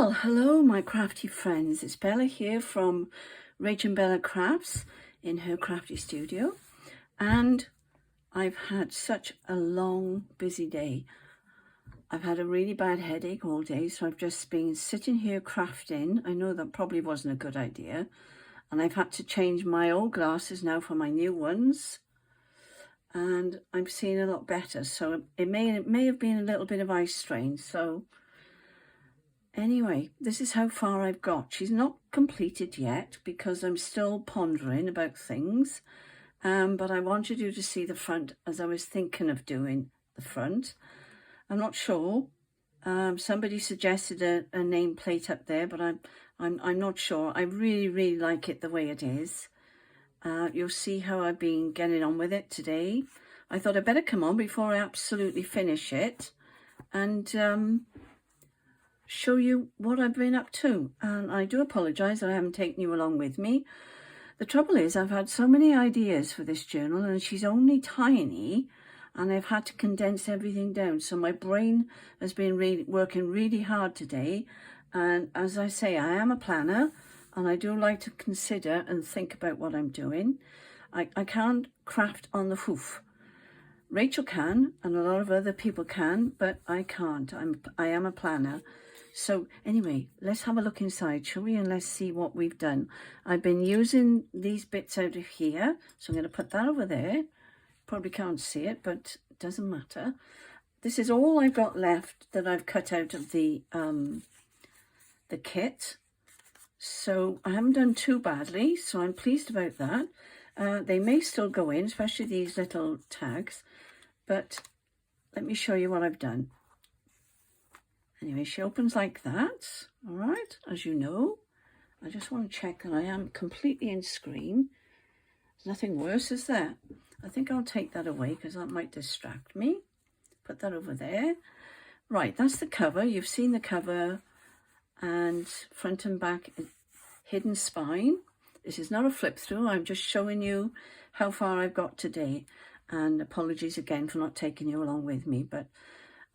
Well, hello my crafty friends. It's Bella here from Rach and Bella Crafts in her crafty studio, and I've had such a long, busy day. I've had a really bad headache all day, so I've just been sitting here crafting. I know that probably wasn't a good idea, and I've had to change my old glasses now for my new ones, and I'm seeing a lot better. So it may have been a little bit of eye strain. So anyway, this is how far I've got. She's not completed yet because I'm still pondering about things. But I wanted you to see the front as I was thinking of doing the front. I'm not sure. Somebody suggested a nameplate up there, but I'm not sure. I really like it the way it is. You'll see how I've been getting on with it today. I thought I'd better come on before I absolutely finish it and show you what I've been up to. And I do apologise that I haven't taken you along with me. The trouble is I've had so many ideas for this journal, and she's only tiny, and I've had to condense everything down. So my brain has been working really hard today. And as I say, I am a planner, and I do like to consider and think about what I'm doing. I can't craft on the hoof. Rachel can, and a lot of other people can, but I can't. I am a planner. So anyway, let's have a look inside, shall we? And let's see what we've done. I've been using these bits out of here, so I'm going to put that over there. Probably can't see it, but it doesn't matter. This is all I've got left that I've cut out of the kit. So I haven't done too badly, so I'm pleased about that. They may still go in, especially these little tags, but let me show you what I've done. Anyway, she opens like that, all right, as you know. I just want to check that I am completely in screen. There's nothing worse, is there? I think I'll take that away because that might distract me. Put that over there. Right, that's the cover. You've seen the cover, and front and back, hidden spine. This is not a flip through. I'm just showing you how far I've got today. And apologies again for not taking you along with me, but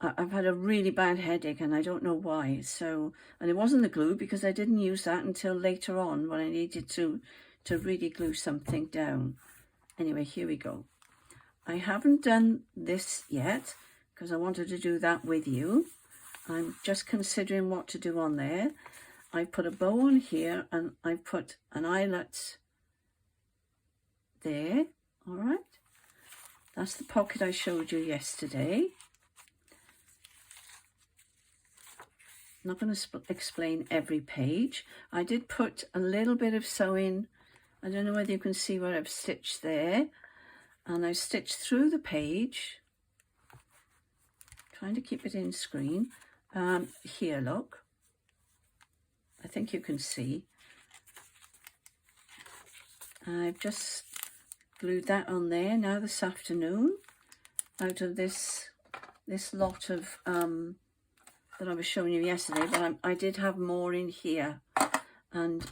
I've had a really bad headache and I don't know why. So, and it wasn't the glue because I didn't use that until later on when I needed to really glue something down. Anyway, here we go. I haven't done this yet because I wanted to do that with you. I'm just considering what to do on there. I put a bow on here and I put an eyelet there. All right. That's the pocket I showed you yesterday. I'm not going to explain every page. I did put a little bit of sewing. I don't know whether you can see what I've stitched there. And I've stitched through the page. Trying to keep it in screen. Here, look. I think you can see. I've just glued that on there now this afternoon. Out of this lot of that I was showing you yesterday, but I did have more in here, and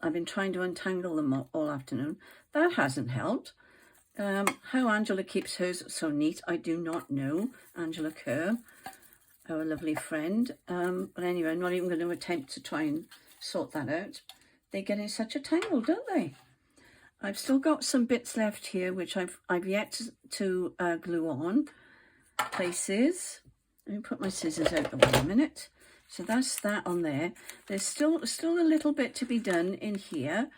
I've been trying to untangle them all afternoon. That hasn't helped. How Angela keeps hers so neat, I do not know. Angela Kerr, our lovely friend. But anyway, I'm not even going to attempt to try and sort that out. They get in such a tangle, don't they? I've still got some bits left here which I've yet to glue on places. Let me put my scissors out the way a minute. So that's that on there. There's still a little bit to be done in here.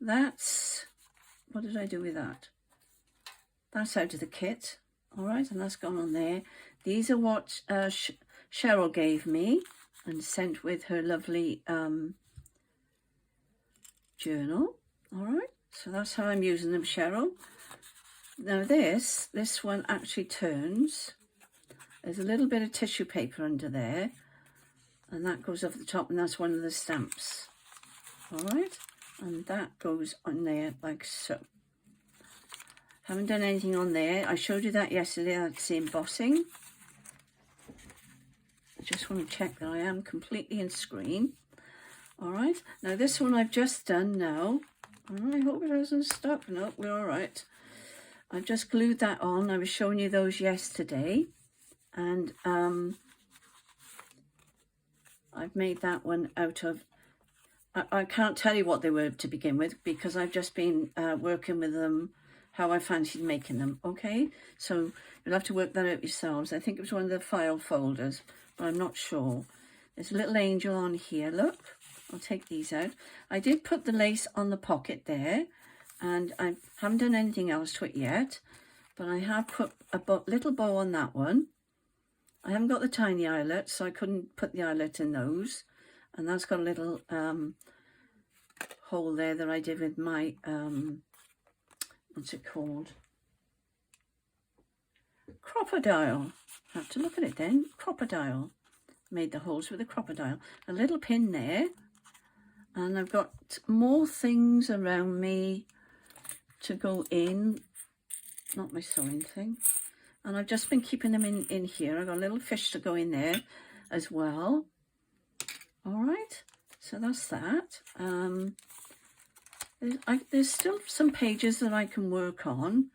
That's, what did I do with that? That's out of the kit. All right, and that's gone on there. These are what Cheryl gave me and sent with her lovely journal. All right, so that's how I'm using them, Cheryl. Now this one actually turns. There's a little bit of tissue paper under there, and that goes over the top, and that's one of the stamps. All right, and that goes on there like so. Haven't done anything on there. I showed you that yesterday. That's the embossing. I just want to check that I am completely in screen. All right, now this one I've just done now. I hope it hasn't stuck. No, we're all right. I've just glued that on. I was showing you those yesterday. And I've made that one out of, I can't tell you what they were to begin with because I've just been working with them how I fancied making them, okay? So you'll have to work that out yourselves. I think it was one of the file folders, but I'm not sure. There's a little angel on here, look. I'll take these out. I did put the lace on the pocket there, and I haven't done anything else to it yet, but I have put a little bow on that one. I haven't got the tiny eyelet, so I couldn't put the eyelet in those. And that's got a little hole there that I did with my, what's it called? Crocodile. I have to look at it then. Crocodile. Made the holes with a crocodile. A little pin there. And I've got more things around me to go in. Not my sewing thing. And I've just been keeping them in here. I've got a little fish to go in there as well. All right. So that's that. There's still some pages that I can work on.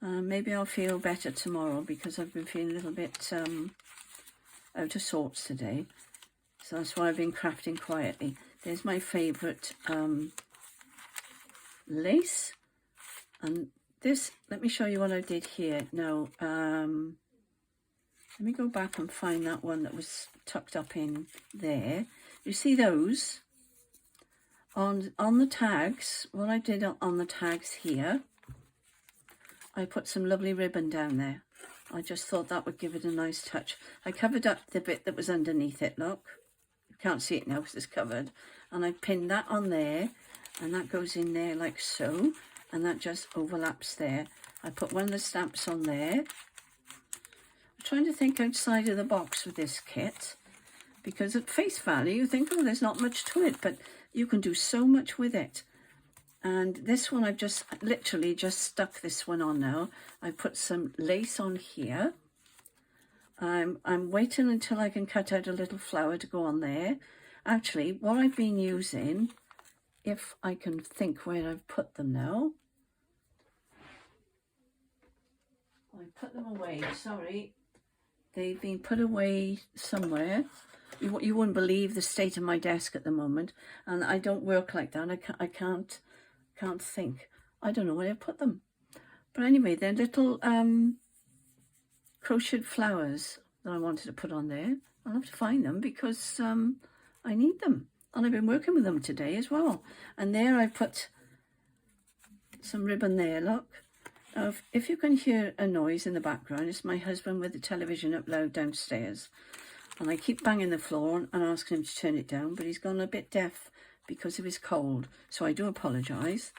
Maybe I'll feel better tomorrow because I've been feeling a little bit out of sorts today. So that's why I've been crafting quietly. There's my favourite lace. And this, let me show you what I did here. Now, let me go back and find that one that was tucked up in there. You see those? On the tags, what I did on the tags here, I put some lovely ribbon down there. I just thought that would give it a nice touch. I covered up the bit that was underneath it, look. You can't see it now because it's covered. And I pinned that on there, and that goes in there like so, and that just overlaps there. I put one of the stamps on there. I'm trying to think outside of the box with this kit, because at face value you think, oh, there's not much to it, but you can do so much with it. And this one, I've just literally just stuck this one on now. I put some lace on here. I'm waiting until I can cut out a little flower to go on there. Actually, what I've been using, if I can think where I've put them now. I put them away, sorry. They've been put away somewhere. You wouldn't believe the state of my desk at the moment, and I don't work like that. I can't think. I don't know where I put them. But anyway, they're little crocheted flowers that I wanted to put on there. I'll have to find them because I need them, and I've been working with them today as well. And there I put some ribbon there. Look. Now, if you can hear a noise in the background, it's my husband with the television up loud downstairs. And I keep banging the floor and asking him to turn it down, but he's gone a bit deaf because of his cold. So I do apologise.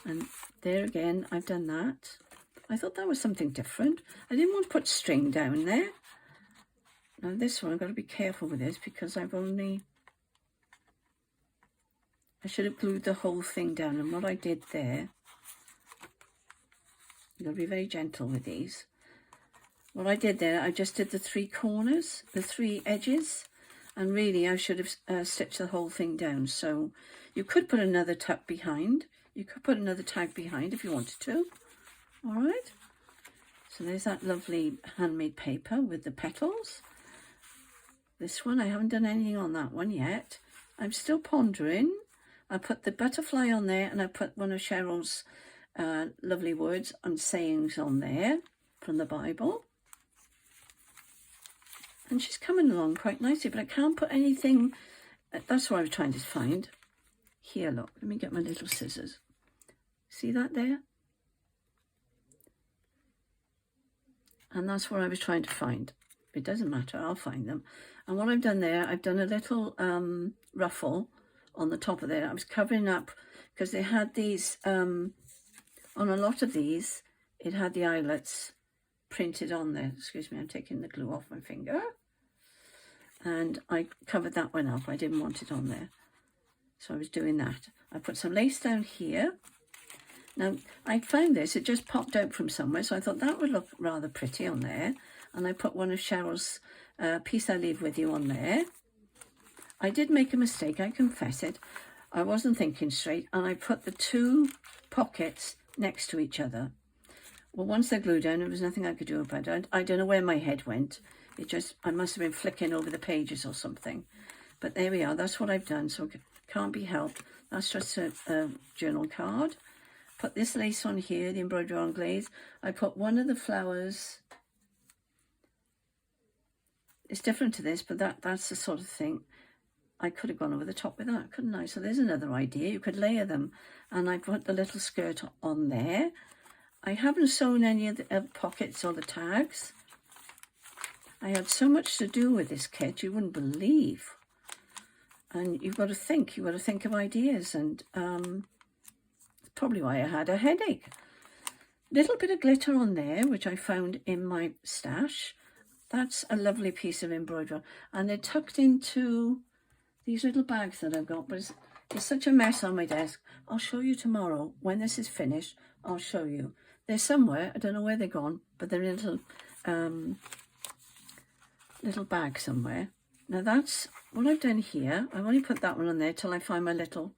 And there again, I've done that. I thought that was something different. I didn't want to put string down there. Now this one, I've got to be careful with this because I should have glued the whole thing down. And what I did there, you've got to be very gentle with these. What I did there, I just did the 3 corners, the 3 edges, and really I should have stitched the whole thing down. So you could put another tuck behind. You could put another tag behind if you wanted to. All right. So there's that lovely handmade paper with the petals. This one, I haven't done anything on that one yet. I'm still pondering. I put the butterfly on there, and I put one of Cheryl's lovely words and sayings on there from the Bible. And she's coming along quite nicely, but I can't put anything. That's what I was trying to find. Here, look, let me get my little scissors. See that there? And that's what I was trying to find. It doesn't matter, I'll find them. And what I've done there, I've done a little ruffle on the top of there. I was covering up because they had these, on a lot of these, it had the eyelets printed on there. Excuse me, I'm taking the glue off my finger. And I covered that one up. I didn't want it on there. So I was doing that. I put some lace down here. Now, I found this. It just popped out from somewhere. So I thought that would look rather pretty on there. And I put one of Cheryl's Peace I Leave With You on there. I did make a mistake. I confess it. I wasn't thinking straight. And I put the 2 pockets next to each other. Well, once they're glued down, there was nothing I could do about it. I don't know where my head went. I must have been flicking over the pages or something. But there we are, that's what I've done, so it can't be helped. That's just a journal card. Put this lace on here, the embroidery on glaze. I put one of the flowers. It's different to this, but that's the sort of thing. I could have gone over the top with that, couldn't I? So there's another idea. You could layer them. And I put the little skirt on there. I haven't sewn any of the pockets or the tags. I had so much to do with this kit, you wouldn't believe. And you've got to think of ideas. And probably why I had a headache. Little bit of glitter on there, which I found in my stash. That's a lovely piece of embroidery. And they're tucked into these little bags that I've got, but it's such a mess on my desk. I'll show you tomorrow. When this is finished, I'll show you. They're somewhere, I don't know where they're gone, but they're in a little bag somewhere. Now that's what I've done here. I've only put that one on there till I find my little,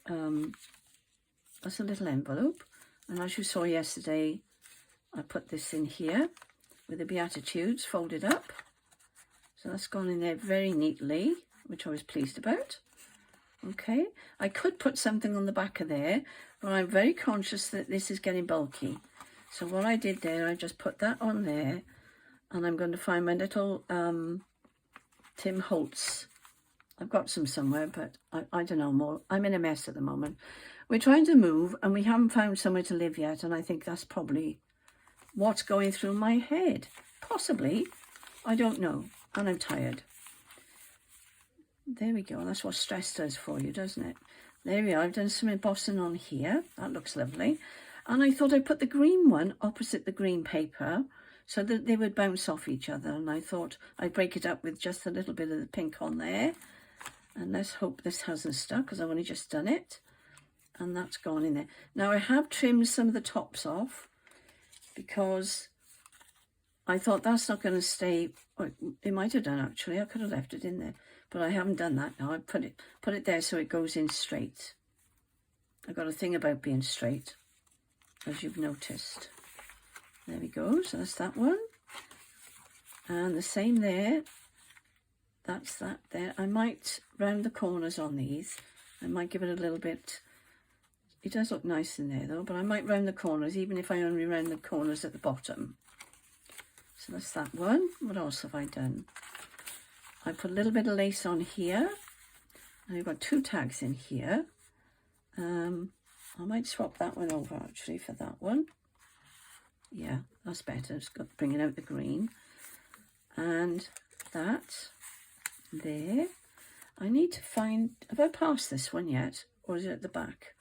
that's a little envelope. And as you saw yesterday, I put this in here with the Beatitudes folded up. So that's gone in there very neatly, which I was pleased about. Okay, I could put something on the back of there, but I'm very conscious that this is getting bulky. So what I did there, I just put that on there, and I'm going to find my little Tim Holtz. I've got some somewhere, but I don't know more. I'm in a mess at the moment. We're trying to move, and we haven't found somewhere to live yet, and I think that's probably what's going through my head. Possibly. I don't know, and I'm tired. There we go. That's what stress does for you, doesn't it? There we are. I've done some embossing on here. That looks lovely. And I thought I'd put the green one opposite the green paper so that they would bounce off each other. And I thought I'd break it up with just a little bit of the pink on there. And let's hope this hasn't stuck because I've only just done it. And that's gone in there. Now I have trimmed some of the tops off because I thought that's not going to stay. Or it might have done actually. I could have left it in there. But I haven't done that now. I put it there so it goes in straight. I've got a thing about being straight, as you've noticed. There we go. So that's that one. And the same there. That's that there. I might round the corners on these. I might give it a little bit. It does look nice in there though, but I might round the corners, even if I only round the corners at the bottom. So that's that one. What else have I done? I put a little bit of lace on here. And I've got two tags in here. I might swap that one over actually for that one. Yeah, that's better. It's got bringing out the green. And that there. I need to find, have I passed this one yet? Or is it at the back?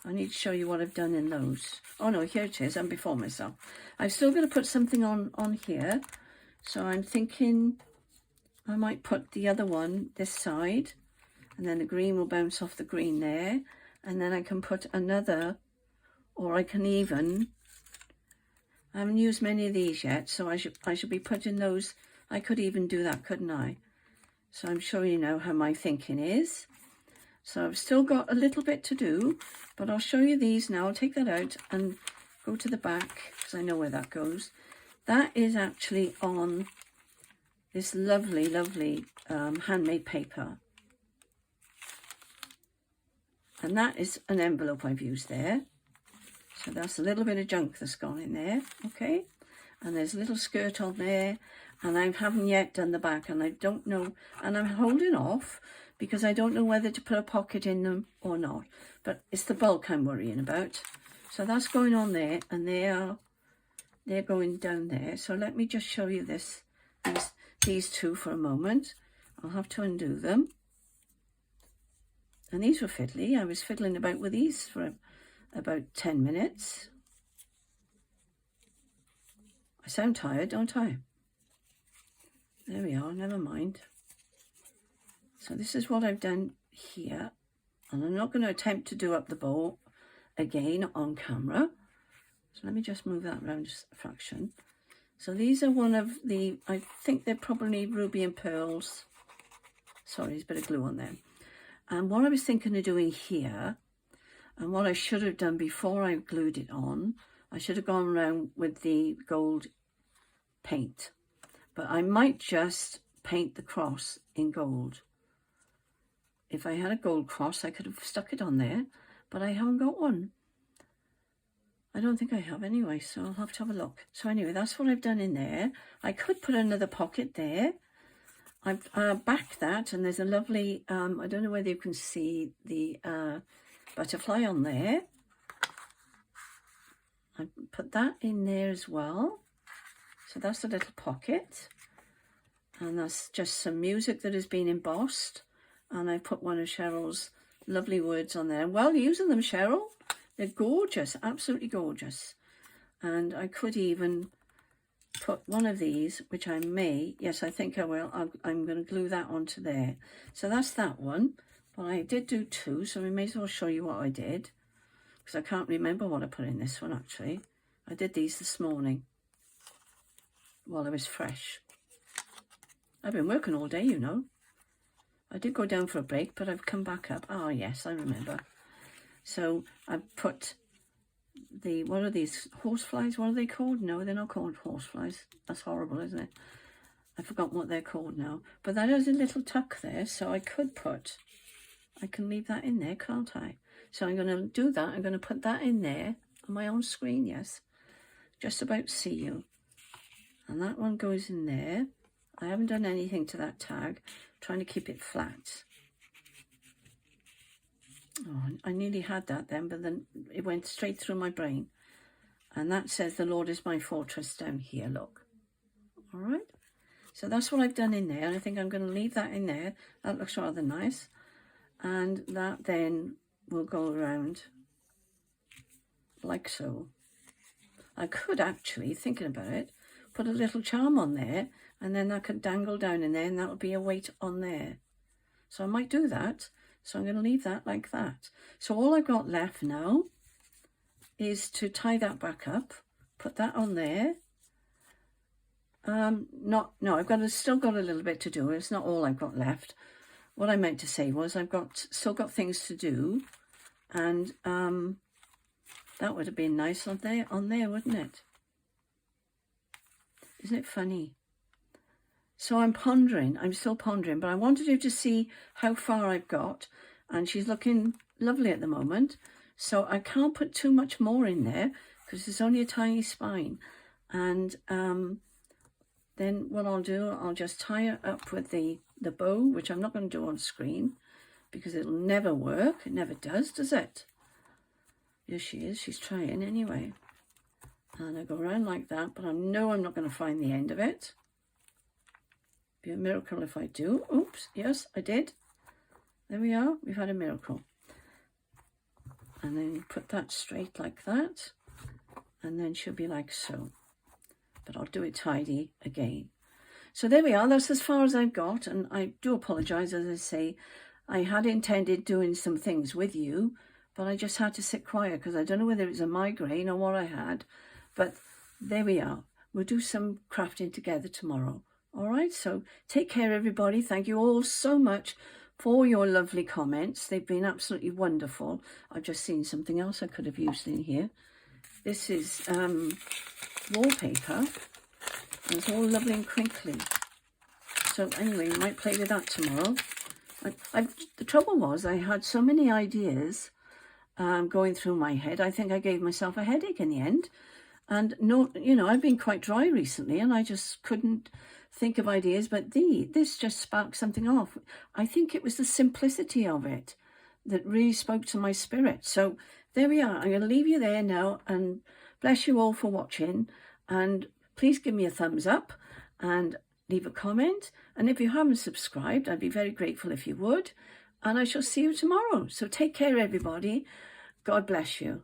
I need to show you what I've done in those. Oh no, here it is. I'm before myself. I'm still going to put something on here. So I'm thinking I might put the other one this side, and then the green will bounce off the green there, and then I can put another, or I can even, I haven't used many of these yet, so I should be putting those. I could even do that, couldn't I? So I'm showing you now how my thinking is. So I've still got a little bit to do, but I'll show you these now. I'll take that out and go to the back, because I know where that goes. That is actually on this lovely, lovely handmade paper. And that is an envelope I've used there. So that's a little bit of junk that's gone in there, okay? And there's a little skirt on there, and I haven't yet done the back, and I don't know, and I'm holding off because I don't know whether to put a pocket in them or not. But it's the bulk I'm worrying about. So that's going on there, and they're going down there. So let me just show you these two for a moment. I'll have to undo them. And these were fiddly. I was fiddling about with these for about 10 minutes. I sound tired, don't I? There we are, never mind. So this is what I've done here. And I'm not going to attempt to do up the bow again on camera. So let me just move that around just a fraction. So these are one of the, I think they're probably ruby and pearls. Sorry, there's a bit of glue on them. And what I was thinking of doing here, and what I should have done before I glued it on, I should have gone around with the gold paint. But I might just paint the cross in gold. if I had a gold cross, I could have stuck it on there, but I haven't got one. I don't think I have anyway, so I'll have to have a look. So anyway, that's what I've done in there. I could put another pocket there. I've backed that, and there's a lovely, I don't know whether you can see the butterfly on there. I put that in there as well. So that's a little pocket. And that's just some music that has been embossed. And I put one of Cheryl's lovely words on there. Well, using them, Cheryl. They're gorgeous, absolutely gorgeous. And I could even put one of these, which I may, yes, I think I will. I'm going to glue that onto there. So that's that one. But I did do two, so we may as well show you what I did. Because I can't remember what I put in this one, actually. I did these this morning while I was fresh. I've been working all day, you know. I did go down for a break, but I've come back up. Ah, yes, I remember. So I've put the, what are these, horseflies? What are they called? No, they're not called horseflies. That's horrible, isn't it? I've forgotten what they're called now. But that is a little tuck there, so I could put, I can leave that in there, can't I? So I'm going to do that. I'm going to put that in there on my own screen, yes. Just about see you. And that one goes in there. I haven't done anything to that tag. I'm trying to keep it flat. Oh, I nearly had that then, but then it went straight through my brain. And that says, the Lord is my fortress down here, look. All right. So that's what I've done in there. And I think I'm going to leave that in there. That looks rather nice. And that then will go around like so. I could actually, thinking about it, put a little charm on there, and then that could dangle down in there, and that would be a weight on there. So I might do that. So I'm going to leave that like that. So all I've got left now is to tie that back up, put that on there. No, I've still got a little bit to do. It's not all I've got left. What I meant to say was I've still got things to do, and that would have been nice on there, wouldn't it? Isn't it funny? So I'm still pondering, but I wanted you to see how far I've got, and she's looking lovely at the moment. So I can't put too much more in there because it's only a tiny spine. And then what I'll do, I'll just tie it up with the bow, which I'm not going to do on screen because it'll never work. It never does it? Here she is. She's trying anyway. And I go around like that, but I know I'm not going to find the end of it. Be a miracle if I do. Oops, yes, I did. There we are. We've had a miracle. And then you put that straight like that. And then she'll be like so. But I'll do it tidy again. So there we are. That's as far as I've got. And I do apologise, as I say. I had intended doing some things with you, but I just had to sit quiet because I don't know whether it was a migraine or what I had. But there we are. We'll do some crafting together tomorrow. All right, so take care, everybody. Thank you all so much for your lovely comments. They've been absolutely wonderful. I've just seen something else I could have used in here. This is wallpaper. And it's all lovely and crinkly. So anyway, we might play with that tomorrow. The trouble was I had so many ideas going through my head. I think I gave myself a headache in the end. And no, you know, I've been quite dry recently and I just couldn't think of ideas, but this just sparked something off. I think it was the simplicity of it that really spoke to my spirit. So there we are. I'm going to leave you there now, and bless you all for watching, and please give me a thumbs up and leave a comment. And if you haven't subscribed, I'd be very grateful if you would, and I shall see you tomorrow. So take care, everybody. God bless you.